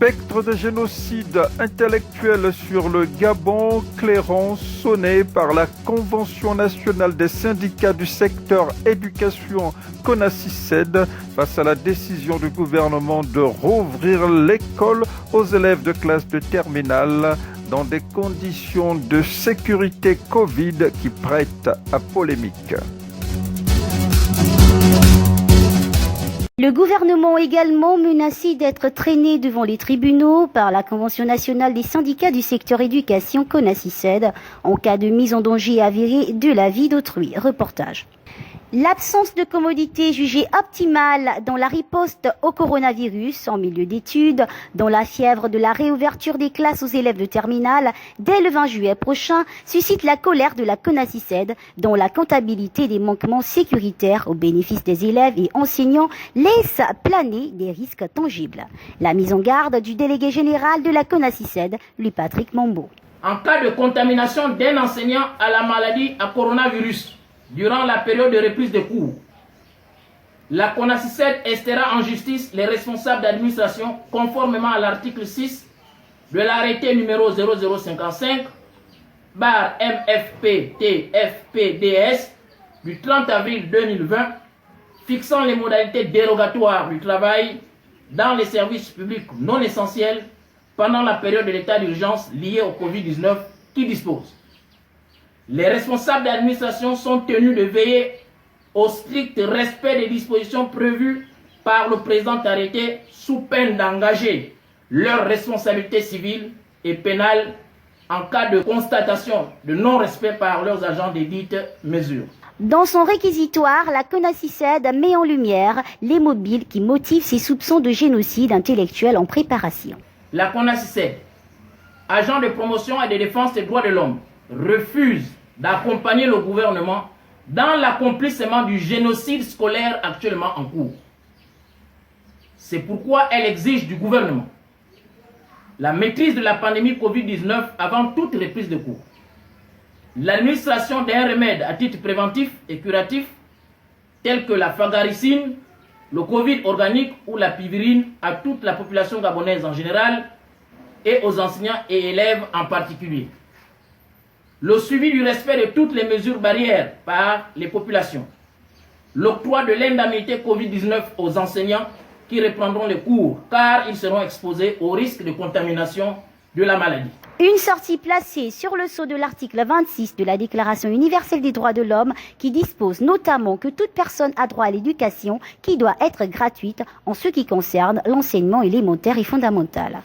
Spectre de génocide intellectuel sur le Gabon, clairon sonné par la Convention nationale des syndicats du secteur éducation CONACYCED face à la décision du gouvernement de rouvrir l'école aux élèves de classe de terminale dans des conditions de sécurité Covid qui prêtent à polémique. Le gouvernement également menacé d'être traîné devant les tribunaux par la Convention nationale des syndicats du secteur éducation CONACYCED en cas de mise en danger avérée de la vie d'autrui. Reportage. L'absence de commodité jugée optimale dans la riposte au coronavirus en milieu d'études, dans la fièvre de la réouverture des classes aux élèves de terminale dès le 20 juillet prochain, suscite la colère de la CONACYCED, dont la comptabilité des manquements sécuritaires au bénéfice des élèves et enseignants laisse planer des risques tangibles. La mise en garde du délégué général de la CONACYCED, Louis-Patrick Mambo. En cas de contamination d'un enseignant à la maladie à coronavirus, durant la période de reprise de cours, la CONACYCED estera en justice les responsables d'administration conformément à l'article 6 de l'arrêté numéro 0055/MFP-TFPDS du 30 avril 2020 fixant les modalités dérogatoires du travail dans les services publics non essentiels pendant la période de l'état d'urgence lié au Covid-19 qui dispose. Les responsables d'administration sont tenus de veiller au strict respect des dispositions prévues par le présent arrêté sous peine d'engager leurs responsabilités civiles et pénales en cas de constatation de non-respect par leurs agents des dites mesures. Dans son réquisitoire, la CONACYCED met en lumière les mobiles qui motivent ses soupçons de génocide intellectuel en préparation. La CONACYCED, agent de promotion et de défense des droits de l'homme, refuse d'accompagner le gouvernement dans l'accomplissement du génocide scolaire actuellement en cours. C'est pourquoi elle exige du gouvernement la maîtrise de la pandémie Covid-19 avant toute reprise de cours, l'administration d'un remède à titre préventif et curatif tel que la fagaricine, le Covid organique ou la pivirine à toute la population gabonaise en général et aux enseignants et élèves en particulier. Le suivi du respect de toutes les mesures barrières par les populations. L'octroi de l'indemnité Covid-19 aux enseignants qui reprendront les cours car ils seront exposés au risque de contamination de la maladie. Une sortie placée sur le sceau de l'article 26 de la Déclaration universelle des droits de l'homme qui dispose notamment que toute personne a droit à l'éducation qui doit être gratuite en ce qui concerne l'enseignement élémentaire et fondamental.